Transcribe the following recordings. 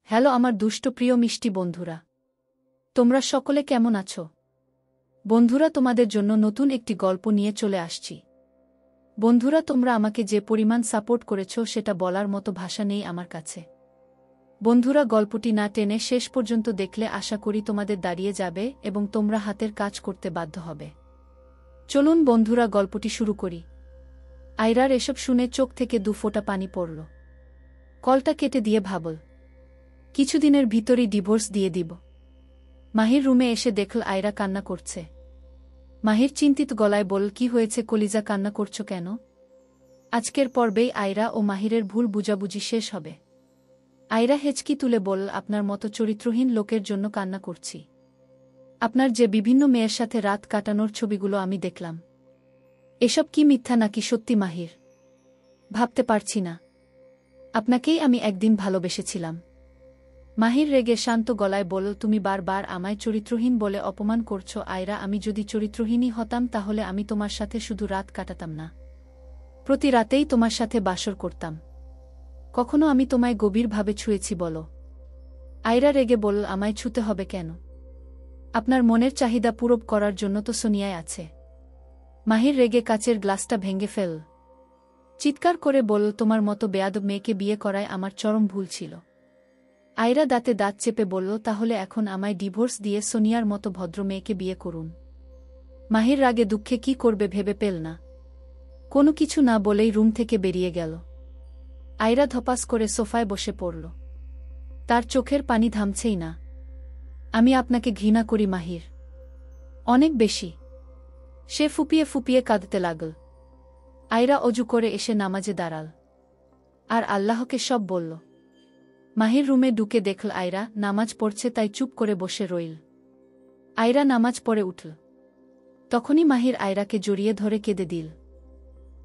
Hello আমার দুষ্ট প্রিয় মিষ্টি বন্ধুরা, তোমরা সকলে কেমন আছো? বন্ধুরা, তোমাদের জন্য নতুন একটি গল্প নিয়ে চলে আসছি। বন্ধুরা, তোমরা আমাকে যে পরিমাণ সাপোর্ট করেছো সেটা বলার মতো ভাষা নেই আমার কাছে। বন্ধুরা, গল্পটি না টেনে শেষ পর্যন্ত দেখলে আশা করি তোমাদের দাঁড়িয়ে যাবে এবং তোমরা হাতের কাজ করতে বাধ্য হবে। চলুন বন্ধুরা, গল্পটি শুরু করি। আয়রার এসব শুনে চোখ থেকে দু ফোঁটা পানি পড়ল। কলটা কেটে দিয়ে ভাবল, কিছুদিনের ভিতরই ডিভোর্স দিয়ে দিব। মাহির রুমে এসে দেখল আয়রা কান্না করছে। মাহির চিন্তিত গলায় বলল, কি হয়েছে কলিজা, কান্না করছো কেন? আজকের পর্বেই আয়রা ও মাহিরের ভুল বুঝাবুঝি শেষ হবে। আয়রা হেঁচকি তুলে বলল, আপনার মতো চরিত্রহীন লোকের জন্য কান্না করছি। আপনার যে বিভিন্ন মেয়ের সাথে রাত কাটানোর ছবিগুলো আমি দেখলাম, এসব কি মিথ্যা নাকি সত্যি মাহির? ভাবতে পারছি না। আপনাকেই আমি একদিন ভালোবেসেছিলাম। মাহির রেগে শান্ত গলায় বলল, তুমি বারবার আমায় চরিত্রহীন বলে অপমান করছো আয়রা। আমি যদি চরিত্রহীনই হতাম তাহলে আমি তোমার সাথে শুধু রাত কাটাতাম না, প্রতি রাতেই তোমার সাথে বাসর করতাম। কখনো আমি তোমায় গভীরভাবে ছুঁয়েছি বলো? আয়রা রেগে বলল, আমায় ছুতে হবে কেন? আপনার মনের চাহিদা পূরণ করার জন্য তো সোনিয়ায় আছে। মাহির রেগে কাচের গ্লাসটা ভেঙে ফেল। চিৎকার করে বলল, তোমার মতো বেয়াদব মেয়েকে বিয়ে করায় আমার চরম ভুল ছিল। আয়রা দাঁতে দাঁত চেপে বলল, তাহলে এখন আমায় ডিভোর্স দিয়ে সোনিয়ার মতো ভদ্র মেয়েকে বিয়ে করুন। মাহির রাগে দুঃখে কি করবে ভেবে পেল না। কোনো কিছু না বলেই রুম থেকে বেরিয়ে গেল। আয়রা ধপাস করে সোফায় বসে পড়ল। তার চোখের পানি থামছেই না। আমি আপনাকে ঘৃণা করি মাহির, অনেক বেশি। সে ফুপিয়ে ফুপিয়ে কাঁদতে লাগল। আয়রা অজু করে এসে নামাজে দাঁড়াল আর আল্লাহকে সব বলল। মাহির রুমে ঢুকে দেখল আয়রা নামাজ পড়ছে, তাই চুপ করে বসে রইল। আয়রা নামাজ পড়ে উঠল। তখনই মাহির আয়রাকে জড়িয়ে ধরে কেঁদে দিল।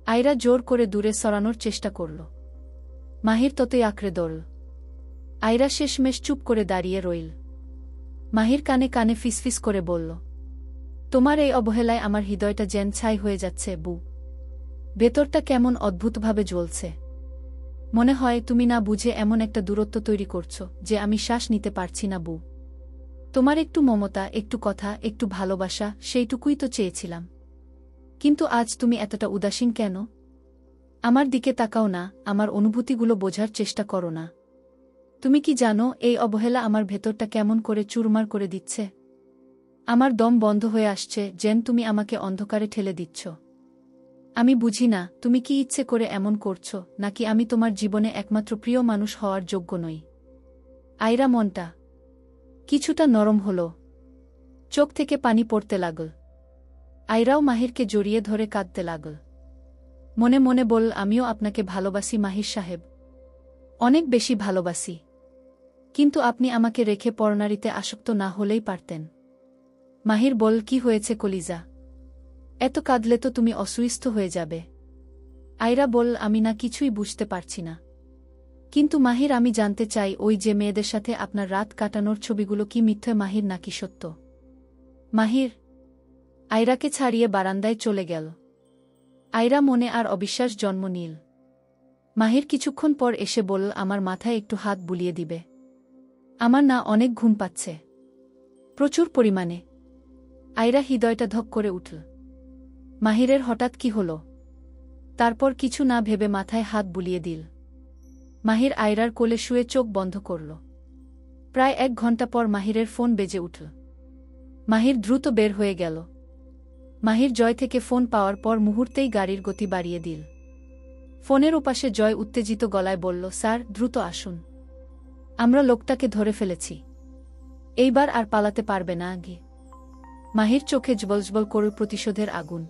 আয়রা জোর করে দূরে সরানোর চেষ্টা করল। মাহির ততই আঁকড়ে ধরল। আয়রা শেষমেশ চুপ করে দাঁড়িয়ে রইল। মাহির কানে কানে ফিসফিস করে বলল, তোমার এই অবহেলায় আমার হৃদয়টা যেন ছাই হয়ে যাচ্ছে বু। ভেতরটা কেমন অদ্ভুতভাবে জ্বলছে। মনে হয় তুমি না বুঝে এমন একটা দূরত্ব তৈরি করছো যে আমি শ্বাস নিতে পারছি না বু। তোমার একটু মমতা, একটু কথা, একটু ভালোবাসা, সেইটুকুই তো চেয়েছিলাম। কিন্তু আজ তুমি এতটা উদাসীন কেন? আমার দিকে তাকাও না, আমার অনুভূতিগুলো বোঝার চেষ্টা করো না। তুমি কি জানো এই অবহেলা আমার ভেতরটা কেমন করে চুরমার করে দিচ্ছে? আমার দম বন্ধ হয়ে আসছে, যেন তুমি আমাকে অন্ধকারে ঠেলে দিচ্ছ। আমি বুঝি না তুমি কি ইচ্ছে করে এমন করছো, নাকি আমি তোমার জীবনে একমাত্র প্রিয় মানুষ হওয়ার যোগ্য নই। আয়রা মনটা কিছুটা নরম হল। চোখ থেকে পানি পড়তে লাগল। আয়রাও মাহিরকে জড়িয়ে ধরে কাঁদতে লাগল। মনে মনে বলল, আমিও আপনাকে ভালোবাসি মাহির সাহেব, অনেক বেশি ভালোবাসি। কিন্তু আপনি আমাকে রেখে পরনারীতে আসক্ত না হলেই পারতেন। মাহির বল, কি হয়েছে কলিজা? এত কাঁদলে তো তুমি অসুস্থ হয়ে যাবে। আয়রা বল, আমি না কিছুই বুঝতে পারছি না। কিন্তু মাহির, আমি জানতে চাই ওই যে মেয়েদের সাথে আপনার রাত কাটানোর ছবিগুলো কি মিথ্যে মাহির নাকি সত্য? মাহির আয়রাকে ছাড়িয়ে বারান্দায় চলে গেল। আয়রা মনে আর অবিশ্বাস জন্ম নিল। মাহির কিছুক্ষণ পর এসে বলল, আমার মাথায় একটু হাত বুলিয়ে দিবে? আমার না অনেক ঘুম পাচ্ছে, প্রচুর পরিমাণে। আয়রা হৃদয়টা ধক করে উঠল। মাহিরের হঠাৎ কি হল? তারপর কিছু না ভেবে মাথায় হাত বুলিয়ে দিল। মাহির আয়রার কোলে শুয়ে চোখ বন্ধ করল। প্রায় 1 ঘণ্টা পর মাহিরের ফোন বেজে উঠল। মাহির দ্রুত বের হয়ে গেল। মাহির জয় থেকে ফোন পাওয়ার পর মুহূর্তেই গাড়ির গতি বাড়িয়ে দিল। ফোনের ওপাশে জয় উত্তেজিত গলায় বলল, স্যার দ্রুত আসুন, আমরা লোকটাকে ধরে ফেলেছি। এইবার আর পালাতে পারবে না আগে। মাহির চোখে জ্বলজ্বল করে প্রতিশোধের আগুন।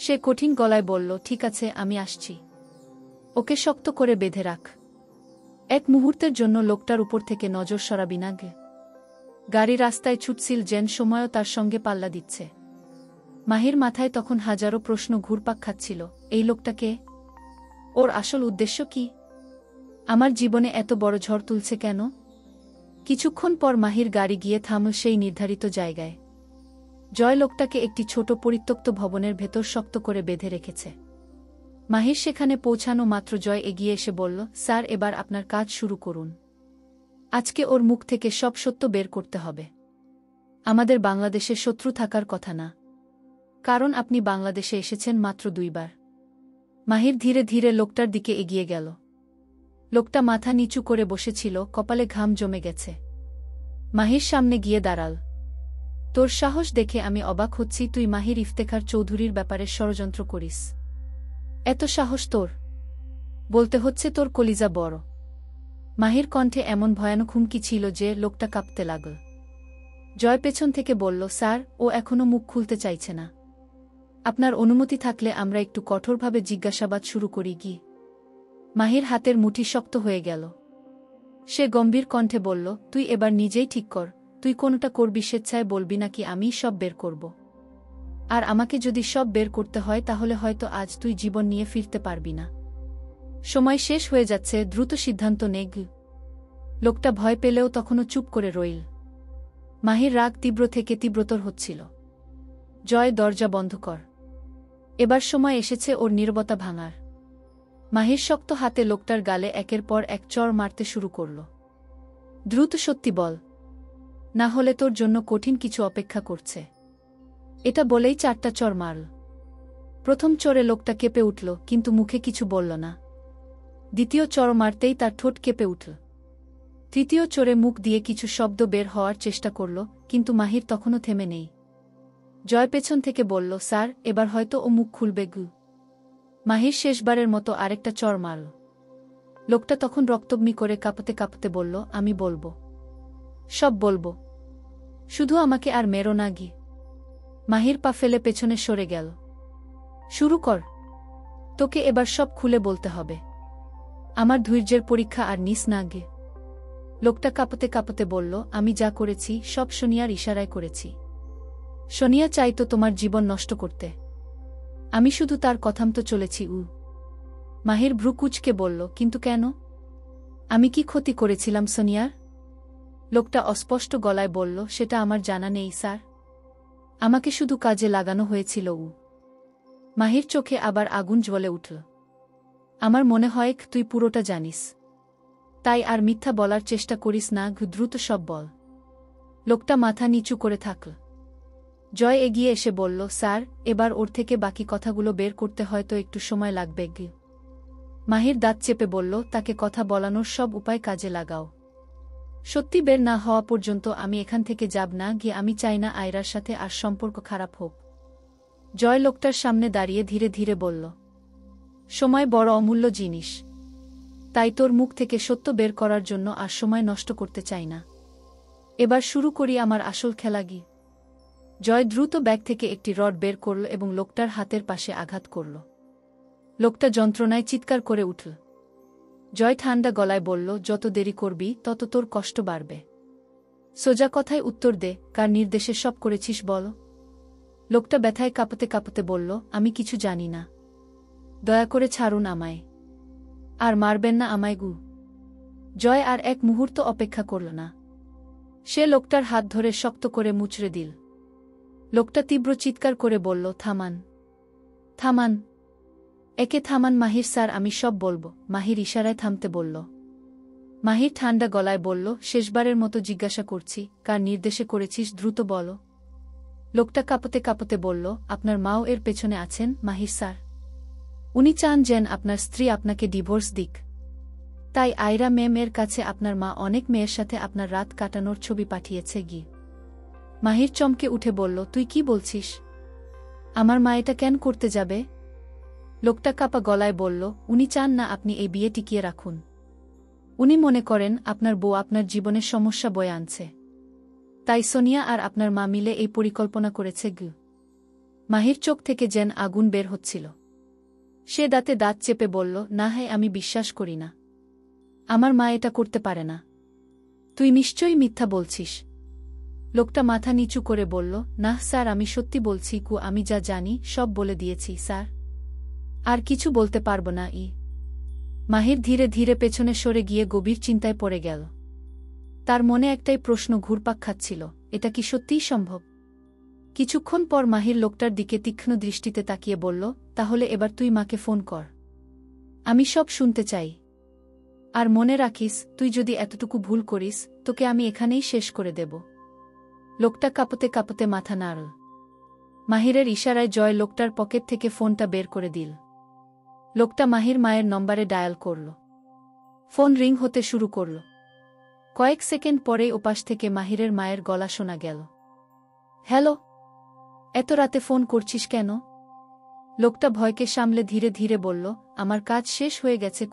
সে কঠিন গলায় বলল, ঠিক আছে, আমি আসছি। ওকে শক্ত করে বেঁধে রাখ। এক মুহূর্তের জন্য লোকটার উপর থেকে নজর সরাবি না গে। গাড়ি রাস্তায় ছুটছিল, যেন সময়ও তার সঙ্গে পাল্লা দিচ্ছে। মাহির মাথায় তখন হাজারো প্রশ্ন ঘুরপাক খাচ্ছিল। এই লোকটাকে, ওর আসল উদ্দেশ্য কি? আমার জীবনে এত বড় ঝড় তুলছে কেন? কিছুক্ষণ পর মাহির গাড়ি গিয়ে থামল সেই নির্ধারিত জায়গায়। জয় লোকটাকে একটি ছোট পরিত্যক্ত ভবনের ভেতর শক্ত করে বেঁধে রেখেছে। মাহির সেখানে পৌঁছানো মাত্র জয় এগিয়ে এসে বলল, স্যার এবার আপনার কাজ শুরু করুন। আজকে ওর মুখ থেকে সব সত্য বের করতে হবে। আমাদের বাংলাদেশে শত্রু থাকার কথা না, কারণ আপনি বাংলাদেশে এসেছেন মাত্র 2 বার। মাহির ধীরে ধীরে লোকটার দিকে এগিয়ে গেল। লোকটা মাথা নিচু করে বসেছিল, কপালে ঘাম জমে গেছে। মাহির সামনে গিয়ে দাঁড়াল। তোর সাহস দেখে আমি অবাক হচ্ছি, তুই মাহির ইফতেখার চৌধুরীর ব্যাপারে ষড়যন্ত্র করিস? এত সাহস তোর? বলতে হচ্ছে তোর কলিজা বড়। মাহির কণ্ঠে এমন ভয়ানক হুমকি ছিল যে লোকটা কাঁপতে লাগল। জয় পেছন থেকে বলল, স্যার, ও এখনো মুখ খুলতে চাইছে না। আপনার অনুমতি থাকলে আমরা একটু কঠোরভাবে জিজ্ঞাসাবাদ শুরু করি কি? মাহির হাতের মুঠি শক্ত হয়ে গেল। সে গম্ভীর কণ্ঠে বলল, তুই এবার নিজেই ঠিক কর, তুই কোনটা করবি, স্বেচ্ছায় বলবি নাকি আমি সব বের করব? আর আমাকে যদি সব বের করতে হয় তাহলে হয়তো আজ তুই জীবন নিয়ে ফিরতে পারবি না। সময় শেষ হয়ে যাচ্ছে, দ্রুত সিদ্ধান্ত নে। লোকটা ভয় পেলেও তখনও চুপ করে রইল। মাহির রাগ তীব্র থেকে তীব্রতর হচ্ছিল। জয়, দরজা বন্ধ কর। এবার সময় এসেছে ওর নীরবতা ভাঙার। মাহির শক্ত হাতে লোকটার গালে একের পর এক চড় মারতে শুরু করল। দ্রুত সত্যি বল, না হলে তোর জন্য কঠিন কিছু অপেক্ষা করছে। এটা বলেই 4টা চড় মারল। প্রথম চড়ে লোকটা কেঁপে উঠল, কিন্তু মুখে কিছু বলল না। দ্বিতীয় চড় মারতেই তার ঠোঁট কেঁপে উঠল। তৃতীয় চড়ে মুখ দিয়ে কিছু শব্দ বের হওয়ার চেষ্টা করল, কিন্তু মাহির তখনও থেমে নেই। জয় পেছন থেকে বলল, স্যার, এবার হয়তো ও মুখ খুলবে। মাহির শেষবারের মতো আরেকটা চড় মারল। লোকটা তখন রক্তবমি করে কাঁপতে কাঁপতে বলল, আমি বলবো, সব বলবো, শুধু আমাকে আর মেরো না। মাহির পা ফেলে পেছনে সরে গেল। শুরু কর, তোকে এবার সব খুলে বলতে হবে। আমার ধৈর্যের পরীক্ষা আর নিস না। লোকটা কাঁপতে কাঁপতে বলল, আমি যা করেছি সব সোনিয়ার ইশারায় করেছি। সোনিয়া চাইতো তোমার জীবন নষ্ট করতে, আমি শুধু তার কথামতো চলেছি। মাহির ভ্রু কুঁচকে বলল, কিন্তু কেন? আমি কি ক্ষতি করেছিলাম সোনিয়ার? লোকটা অস্পষ্ট গলায় বলল, সেটা আমার জানা নেই স্যার, আমাকে শুধু কাজে লাগানো হয়েছিল। মাহির চোখে আবার আগুন জ্বলে উঠল। আমার মনে হয় তুই পুরোটা জানিস, তাই আর মিথ্যা বলার চেষ্টা করিস না। দ্রুত সব বল। লোকটা মাথা নিচু করে থাকল। জয় এগিয়ে এসে বলল, স্যার, এবার ওর থেকে বাকি কথাগুলো বের করতে হয়তো একটু সময় লাগবে। মাহির দাঁত চেপে বলল, তাকে কথা বলানোর সব উপায় কাজে লাগাও। সত্যি বের না হওয়া পর্যন্ত আমি এখান থেকে যাব না। আমি চাই না আয়রার সাথে আর সম্পর্ক খারাপ হোক। জয় লোকটার সামনে দাঁড়িয়ে ধীরে ধীরে বলল, সময় বড় অমূল্য জিনিস, তাই তোর মুখ থেকে সত্য বের করার জন্য আর সময় নষ্ট করতে চাই না। এবার শুরু করি আমার আসল খেলা। জয় দ্রুত ব্যাগ থেকে একটি রড বের করল এবং লোকটার হাতের পাশে আঘাত করল। লোকটা যন্ত্রণায় চিৎকার করে উঠল। জয় ঠান্ডা গলায় বলল, যত দেরি করবি তত তোর কষ্ট বাড়বে। সোজা কথায় উত্তর দে, কার নির্দেশে সব করেছিস বল? লোকটা ব্যথায় কাঁপতে কাঁপতে বলল, আমি কিছু জানি না, দয়া করে ছাড়ুন আমায়, আর মারবেন না আমায়। জয় আর এক মুহূর্ত অপেক্ষা করল না। সে লোকটার হাত ধরে শক্ত করে মুচড়ে দিল। লোকটা তীব্র চিৎকার করে বলল, থামান, থামান, একে থামান। মাহির স্যার, আমি সব বলবো। মাহির ইশারায় থামতে বলল। মাহির ঠান্ডা গলায় বলল, শেষবারের মতো জিজ্ঞাসা করছি, কার নির্দেশে করেছিস? দ্রুত বলো। লোকটা কাঁপতে কাঁপতে বলল, আপনার মাও এর পেছনে আছেন মাহির স্যার। উনি চান যেন আপনার স্ত্রী আপনাকে ডিভোর্স দিক। তাই আয়রা মেয়ের কাছে আপনার মা অনেক মেয়ের সাথে আপনার রাত কাটানোর ছবি পাঠিয়েছে। মাহির চমকে উঠে বলল, তুই কি বলছিস? আমার মা এটা কেন করতে যাবে? লোকটা কাঁপা গলায় বলল, উনি চান না আপনি এই বিয়ে টিকিয়ে রাখুন। উনি মনে করেন আপনার বউ আপনার জীবনে সমস্যা বয়ে আনছে, তাই সোনিয়া আর আপনার মা মিলে এই পরিকল্পনা করেছে। মাহির চোখ থেকে যেন আগুন বের হচ্ছিল। সে দাঁতে দাঁত চেপে বলল, না, হ্যাঁ, আমি বিশ্বাস করি না। আমার মা এটা করতে পারে না। তুই নিশ্চয়ই মিথ্যা বলছিস। লোকটা মাথা নিচু করে বলল, না স্যার, আমি সত্যি বলছি। আমি যা জানি সব বলে দিয়েছি স্যার, আর কিছু বলতে পারব না। মাহির ধীরে ধীরে পেছনে সরে গিয়ে গভীর চিন্তায় পড়ে গেল। তার মনে একটাই প্রশ্ন ঘুরপাক খাচ্ছিল, এটা কি সত্যিই সম্ভব? কিছুক্ষণ পর মাহির লোকটার দিকে তীক্ষ্ণ দৃষ্টিতে তাকিয়ে বলল, তাহলে এবার তুই মাকে ফোন কর, আমি সব শুনতে চাই। আর মনে রাখিস, তুই যদি এতটুকু ভুল করিস, তোকে আমি এখানেই শেষ করে দেব। লোকটা কাঁপতে কাঁপতে মাথা নাড়ল। মাহিরের ইশারায় জয় লোকটার পকেট থেকে ফোনটা বের করে দিল। লোকটা মাহির মায়ের নম্বরে ডায়াল করল। ফোন রিং হতে শুরু করল। কয়েক সেকেন্ড পরেই ওপাশ থেকে মাহিরের মায়ের গলা শোনা গেল। হ্যালো, এত রাতে ফোন করছিস কেন? লোকটা ভয়কে সামলে ধীরে ধীরে বলল, আমার কাজ শেষ হয়ে গেছে।